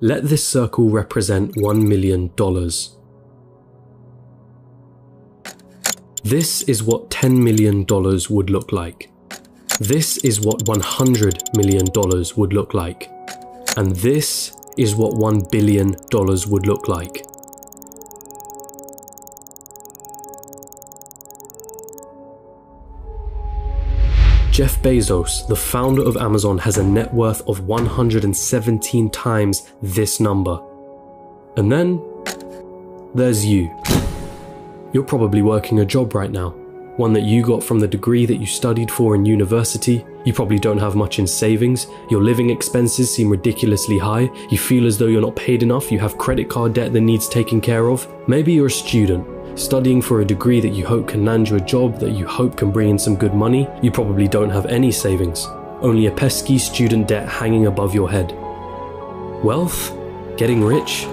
Let this circle represent $1 million. This is what $10 million would look like. This is what $100 million would look like. And this is what $1 billion would look like. Jeff Bezos, the founder of Amazon, has a net worth of 117 times this number. And then there's you. You're probably working a job right now, one that you got from the degree that you studied for in university. You probably don't have much in savings, your living expenses seem ridiculously high, you feel as though you're not paid enough, you have credit card debt that needs taken care of. Maybe you're a student, studying for a degree that you hope can land you a job that you hope can bring in some good money. You probably don't have any savings, only a pesky student debt hanging above your head. Wealth? Getting rich?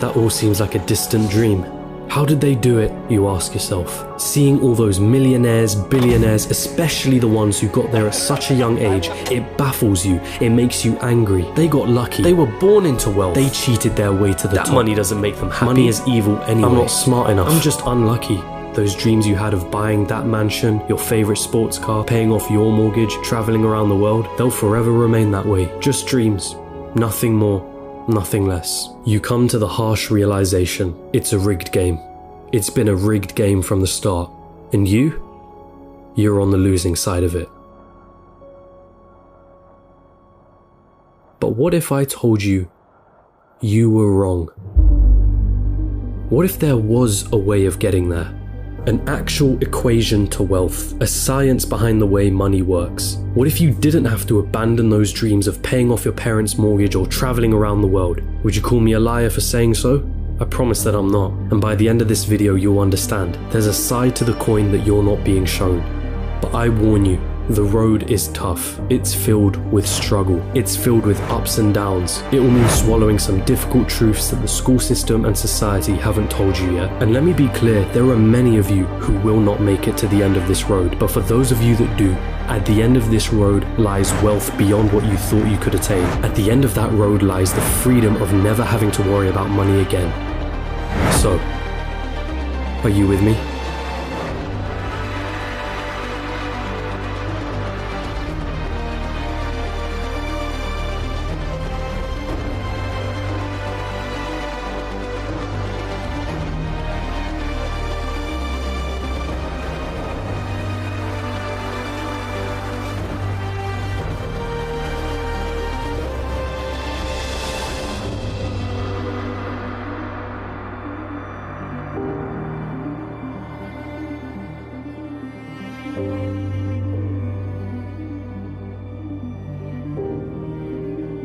That all seems like a distant dream. How did they do it, you ask yourself? Seeing all those millionaires, billionaires, especially the ones who got there at such a young age, it baffles you, it makes you angry. They got lucky, they were born into wealth, they cheated their way to the top. That money doesn't make them happy. Money is evil anyway. I'm not smart enough, I'm just unlucky. Those dreams you had of buying that mansion, your favorite sports car, paying off your mortgage, traveling around the world, they'll forever remain that way. Just dreams, nothing more. Nothing less. You come to the harsh realization, it's a rigged game. It's been a rigged game from the start. And you're on the losing side of it. But what if I told you you were wrong? What if there was a way of getting there? An actual equation to wealth, a science behind the way money works. What if you didn't have to abandon those dreams of paying off your parents' mortgage or traveling around the world? Would you call me a liar for saying so? I promise that I'm not, and by the end of this video you'll understand. There's a side to the coin that you're not being shown. But I warn you, the road is tough. It's filled with struggle. It's filled with ups and downs. It will mean swallowing some difficult truths that the school system and society haven't told you yet. And let me be clear, there are many of you who will not make it to the end of this road. But for those of you that do, at the end of this road lies wealth beyond what you thought you could attain. At the end of that road lies the freedom of never having to worry about money again. So, are you with me?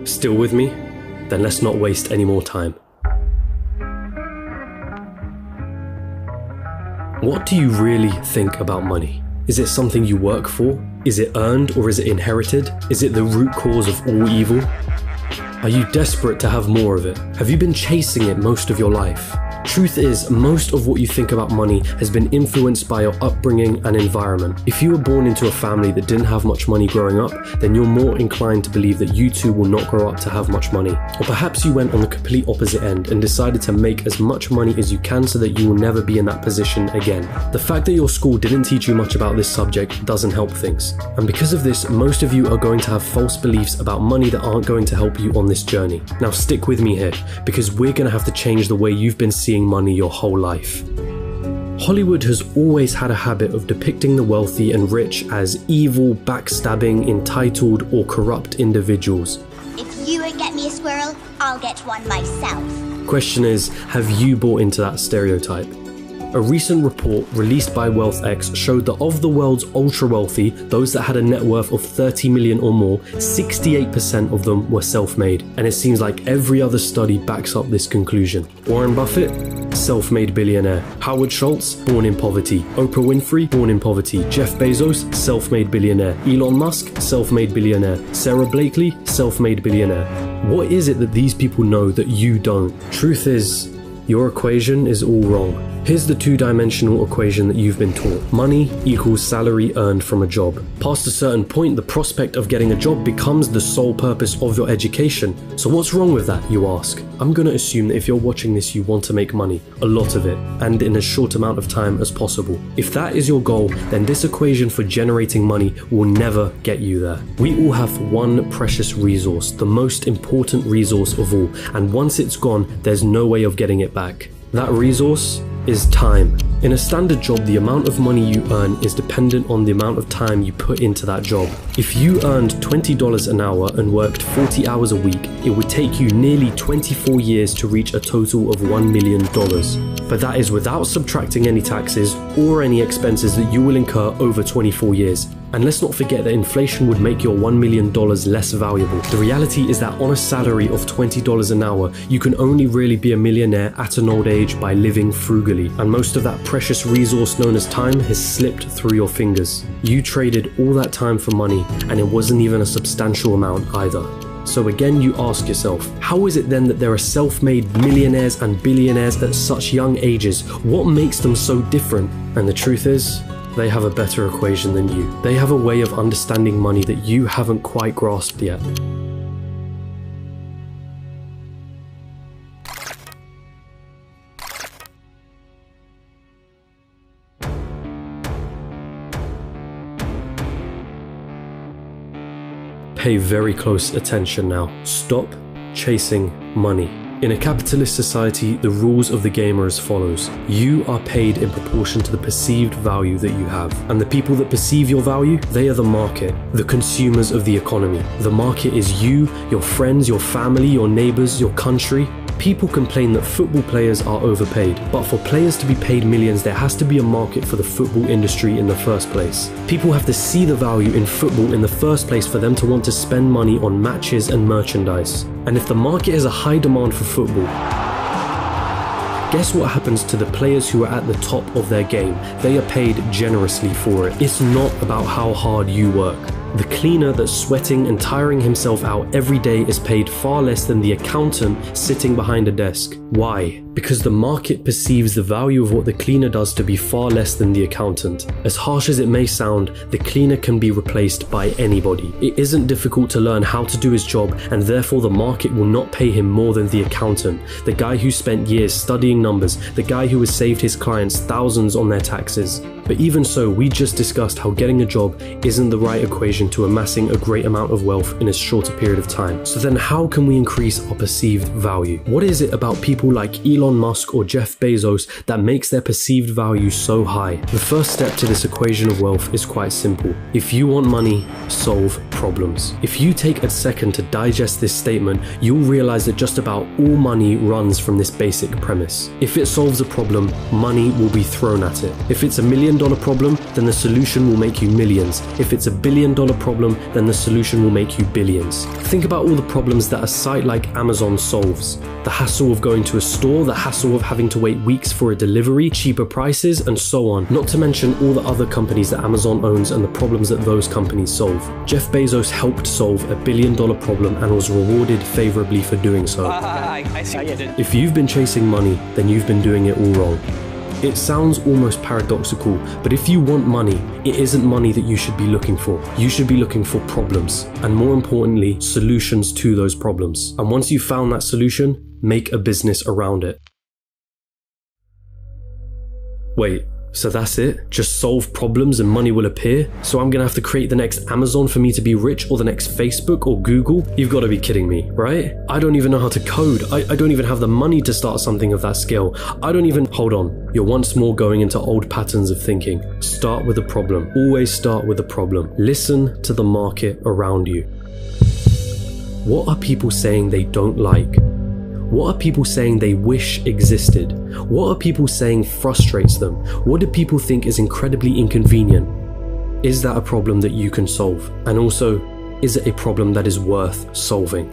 Still with me? Then let's not waste any more time. What do you really think about money? Is it something you work for? Is it earned or is it inherited? Is it the root cause of all evil? Are you desperate to have more of it? Have you been chasing it most of your life? Truth is, most of what you think about money has been influenced by your upbringing and environment. If you were born into a family that didn't have much money growing up, then you're more inclined to believe that you too will not grow up to have much money. Or perhaps you went on the complete opposite end and decided to make as much money as you can so that you will never be in that position again. The fact that your school didn't teach you much about this subject doesn't help things. And because of this, most of you are going to have false beliefs about money that aren't going to help you on this journey. Now stick with me here, because we're going to have to change the way you've been seeing money your whole life. Hollywood has always had a habit of depicting the wealthy and rich as evil, backstabbing, entitled, or corrupt individuals. If you won't get me a squirrel, I'll get one myself. Question is, have you bought into that stereotype? A recent report released by WealthX showed that of the world's ultra-wealthy, those that had a net worth of 30 million or more, 68% of them were self-made. And it seems like every other study backs up this conclusion. Warren Buffett? Self-made billionaire. Howard Schultz? Born in poverty. Oprah Winfrey? Born in poverty. Jeff Bezos? Self-made billionaire. Elon Musk? Self-made billionaire. Sarah Blakely? Self-made billionaire. What is it that these people know that you don't? Truth is, your equation is all wrong. Here's the two-dimensional equation that you've been taught. Money equals salary earned from a job. Past a certain point, the prospect of getting a job becomes the sole purpose of your education. So what's wrong with that, you ask? I'm gonna assume that if you're watching this, you want to make money, a lot of it, and in as short amount of time as possible. If that is your goal, then this equation for generating money will never get you there. We all have one precious resource, the most important resource of all, and once it's gone, there's no way of getting it back. That resource is time. In a standard job, the amount of money you earn is dependent on the amount of time you put into that job. If you earned $20 an hour and worked 40 hours a week, it would take you nearly 24 years to reach a total of $1 million. But that is without subtracting any taxes or any expenses that you will incur over 24 years. And let's not forget that inflation would make your $1 million less valuable. The reality is that on a salary of $20 an hour, you can only really be a millionaire at an old age by living frugally. And most of that precious resource known as time has slipped through your fingers. You traded all that time for money, and it wasn't even a substantial amount either. So again, you ask yourself, how is it then that there are self-made millionaires and billionaires at such young ages? What makes them so different? And the truth is, they have a better equation than you. They have a way of understanding money that you haven't quite grasped yet. Pay very close attention now. Stop chasing money. In a capitalist society, the rules of the game are as follows. You are paid in proportion to the perceived value that you have. And the people that perceive your value, they are the market, the consumers of the economy. The market is you, your friends, your family, your neighbors, your country. People complain that football players are overpaid, but for players to be paid millions, there has to be a market for the football industry in the first place. People have to see the value in football in the first place for them to want to spend money on matches and merchandise. And if the market has a high demand for football, guess what happens to the players who are at the top of their game? They are paid generously for it. It's not about how hard you work. The cleaner that's sweating and tiring himself out every day is paid far less than the accountant sitting behind a desk. Why? Because the market perceives the value of what the cleaner does to be far less than the accountant. As harsh as it may sound, the cleaner can be replaced by anybody. It isn't difficult to learn how to do his job, and therefore the market will not pay him more than the accountant, the guy who spent years studying numbers, the guy who has saved his clients thousands on their taxes. But even so, we just discussed how getting a job isn't the right equation to amassing a great amount of wealth in a shorter period of time. So then how can we increase our perceived value? What is it about people like Elon Musk or Jeff Bezos that makes their perceived value so high? The first step to this equation of wealth is quite simple. If you want money, solve problems. If you take a second to digest this statement, you'll realize that just about all money runs from this basic premise. If it solves a problem, money will be thrown at it. If it's $1 million problem, then the solution will make you millions. If it's $1 billion problem, then the solution will make you billions. Think about all the problems that a site like Amazon solves. The hassle of going to a store, the hassle of having to wait weeks for a delivery, cheaper prices, and so on. Not to mention all the other companies that Amazon owns and the problems that those companies solve. Jeff Bezos helped solve $1 billion problem and was rewarded favorably for doing so. I see what you did. If you've been chasing money, then you've been doing it all wrong. It sounds almost paradoxical, but if you want money, it isn't money that you should be looking for. You should be looking for problems, and more importantly, solutions to those problems. And once you've found that solution, make a business around it. Wait, so that's it? Just solve problems and money will appear? So I'm gonna have to create the next Amazon for me to be rich, or the next Facebook or Google? You've gotta be kidding me, right? I don't even know how to code. I don't even have the money to start something of that scale. Hold on. You're once more going into old patterns of thinking. Start with a problem. Always start with a problem. Listen to the market around you. What are people saying they don't like? What are people saying they wish existed? What are people saying frustrates them? What do people think is incredibly inconvenient? Is that a problem that you can solve? And also, is it a problem that is worth solving?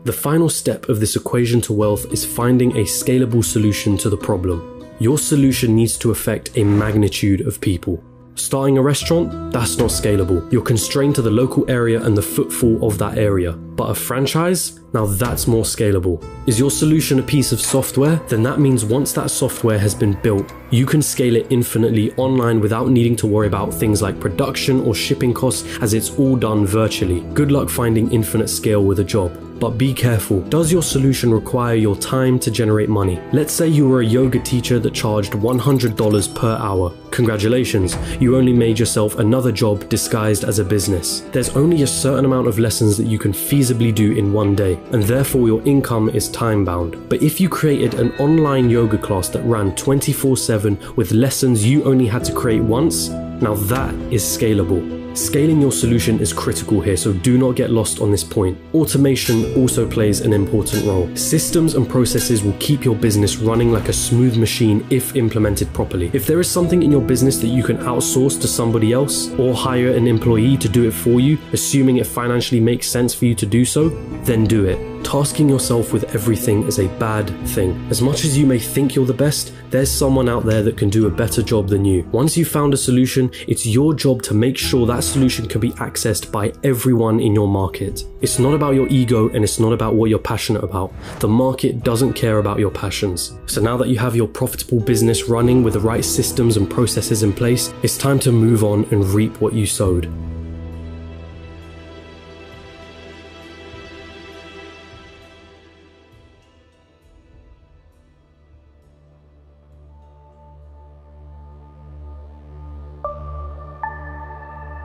The final step of this equation to wealth is finding a scalable solution to the problem. Your solution needs to affect a magnitude of people. Starting a restaurant? That's not scalable. You're constrained to the local area and the footfall of that area. But a franchise? Now that's more scalable. Is your solution a piece of software? Then that means once that software has been built, you can scale it infinitely online without needing to worry about things like production or shipping costs, as it's all done virtually. Good luck finding infinite scale with a job. But be careful, does your solution require your time to generate money? Let's say you were a yoga teacher that charged $100 per hour. Congratulations, you only made yourself another job disguised as a business. There's only a certain amount of lessons that you can feasibly do in one day, and therefore your income is time bound. But if you created an online yoga class that ran 24/7 with lessons you only had to create once, now that is scalable. Scaling your solution is critical here, so do not get lost on this point. Automation also plays an important role. Systems and processes will keep your business running like a smooth machine if implemented properly. If there is something in your business that you can outsource to somebody else or hire an employee to do it for you, assuming it financially makes sense for you to do so, then do it. Tasking yourself with everything is a bad thing. As much as you may think you're the best, there's someone out there that can do a better job than you. Once you've found a solution, it's your job to make sure that solution can be accessed by everyone in your market. It's not about your ego and it's not about what you're passionate about. The market doesn't care about your passions. So now that you have your profitable business running with the right systems and processes in place, it's time to move on and reap what you sowed.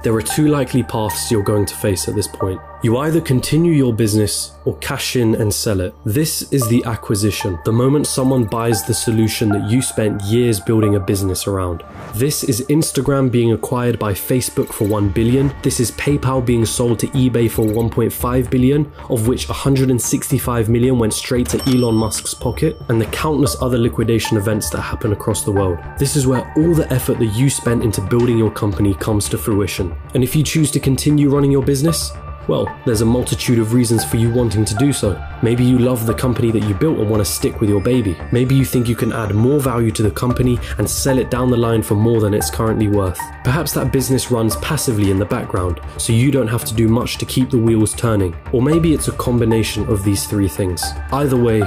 There are two likely paths you're going to face at this point. You either continue your business or cash in and sell it. This is the acquisition, the moment someone buys the solution that you spent years building a business around. This is Instagram being acquired by Facebook for $1 billion. This is PayPal being sold to eBay for $1.5 billion, of which $165 million went straight to Elon Musk's pocket, and the countless other liquidation events that happen across the world. This is where all the effort that you spent into building your company comes to fruition. And if you choose to continue running your business, well, there's a multitude of reasons for you wanting to do so. Maybe you love the company that you built and want to stick with your baby. Maybe you think you can add more value to the company and sell it down the line for more than it's currently worth. Perhaps that business runs passively in the background, so you don't have to do much to keep the wheels turning. Or maybe it's a combination of these three things. Either way,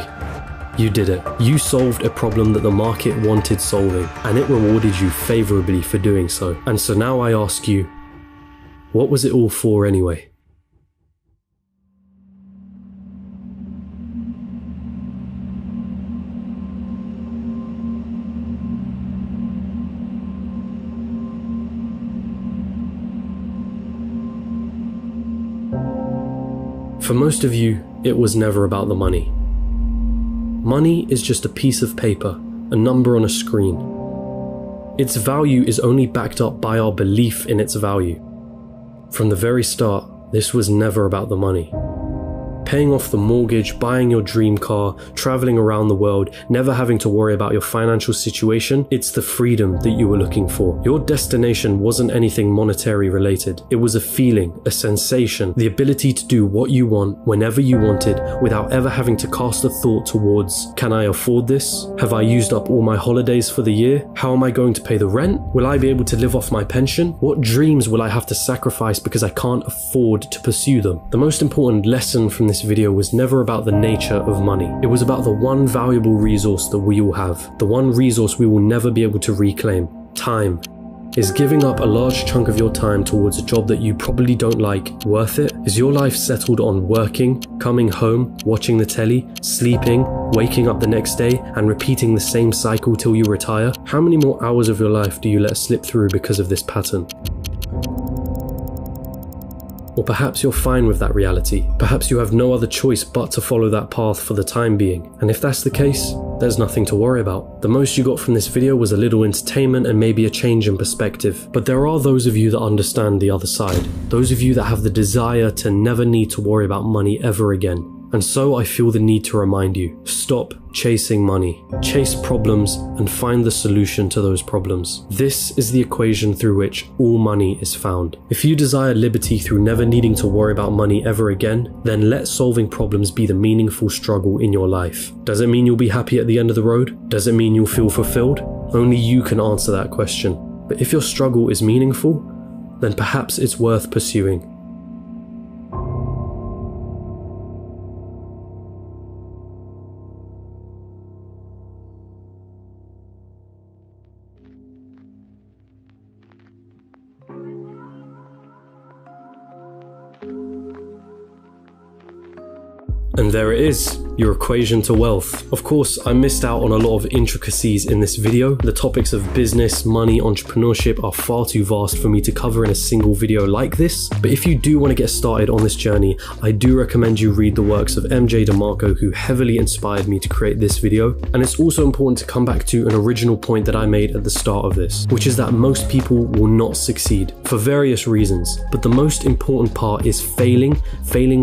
you did it. You solved a problem that the market wanted solving, and it rewarded you favorably for doing so. And so now I ask you, what was it all for anyway? For most of you, it was never about the money. Money is just a piece of paper, a number on a screen. Its value is only backed up by our belief in its value. From the very start, this was never about the money. Paying off the mortgage, buying your dream car, traveling around the world, never having to worry about your financial situation, it's the freedom that you were looking for. Your destination wasn't anything monetary related. It was a feeling, a sensation, the ability to do what you want whenever you wanted without ever having to cast a thought towards, can I afford this? Have I used up all my holidays for the year? How am I going to pay the rent? Will I be able to live off my pension? What dreams will I have to sacrifice because I can't afford to pursue them? The most important lesson from this video was never about the nature of money. It was about the one valuable resource that we all have, the one resource we will never be able to reclaim: time. Is giving up a large chunk of your time towards a job that you probably don't like worth it? Is your life settled on working, coming home, watching the telly, sleeping, waking up the next day, and repeating the same cycle till you retire? How many more hours of your life do you let slip through because of this pattern? Or perhaps you're fine with that reality. Perhaps you have no other choice but to follow that path for the time being. And if that's the case, there's nothing to worry about. The most you got from this video was a little entertainment and maybe a change in perspective. But there are those of you that understand the other side. Those of you that have the desire to never need to worry about money ever again. And so I feel the need to remind you, stop chasing money. Chase problems and find the solution to those problems. This is the equation through which all money is found. If you desire liberty through never needing to worry about money ever again, then let solving problems be the meaningful struggle in your life. Does it mean you'll be happy at the end of the road? Does it mean you'll feel fulfilled? Only you can answer that question. But if your struggle is meaningful, then perhaps it's worth pursuing. And there it is, your equation to wealth. Of course, I missed out on a lot of intricacies in this video. The topics of business, money, entrepreneurship are far too vast for me to cover in a single video like this. But if you do want to get started on this journey, I do recommend you read the works of MJ DeMarco, who heavily inspired me to create this video. And it's also important to come back to an original point that I made at the start of this, which is that most people will not succeed for various reasons. But the most important part is failing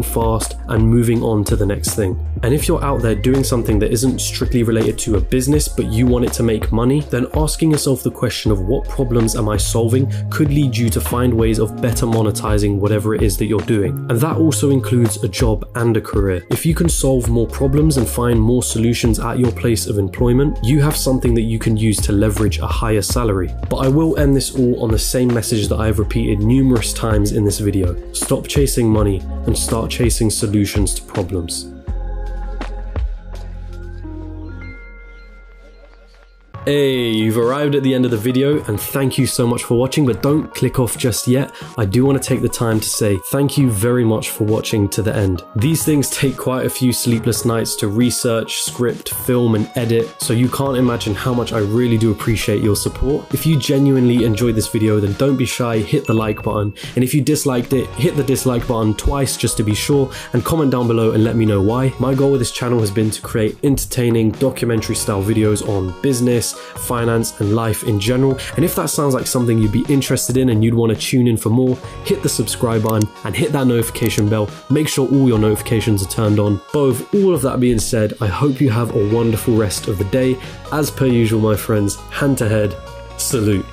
fast, and moving on to the next thing. And if you're out there doing something that isn't strictly related to a business, but you want it to make money, then asking yourself the question of what problems am I solving could lead you to find ways of better monetizing whatever it is that you're doing. And that also includes a job and a career. If you can solve more problems and find more solutions at your place of employment, you have something that you can use to leverage a higher salary. But I will end this all on the same message that I have repeated numerous times in this video. Stop chasing money and start chasing solutions to problems. Hey, you've arrived at the end of the video, and thank you so much for watching, but don't click off just yet. I do want to take the time to say thank you very much for watching to the end. These things take quite a few sleepless nights to research, script, film, and edit, so you can't imagine how much I really do appreciate your support. If you genuinely enjoyed this video, then don't be shy, hit the like button, and if you disliked it, hit the dislike button twice just to be sure, and comment down below and let me know why. My goal with this channel has been to create entertaining documentary style videos on business, finance, and life in general. And if that sounds like something you'd be interested in and you'd want to tune in for more, hit the subscribe button and hit that notification bell. Make sure all your notifications are turned on. But with all of that being said, I hope you have a wonderful rest of the day. As per usual, my friends, hand to head, salute.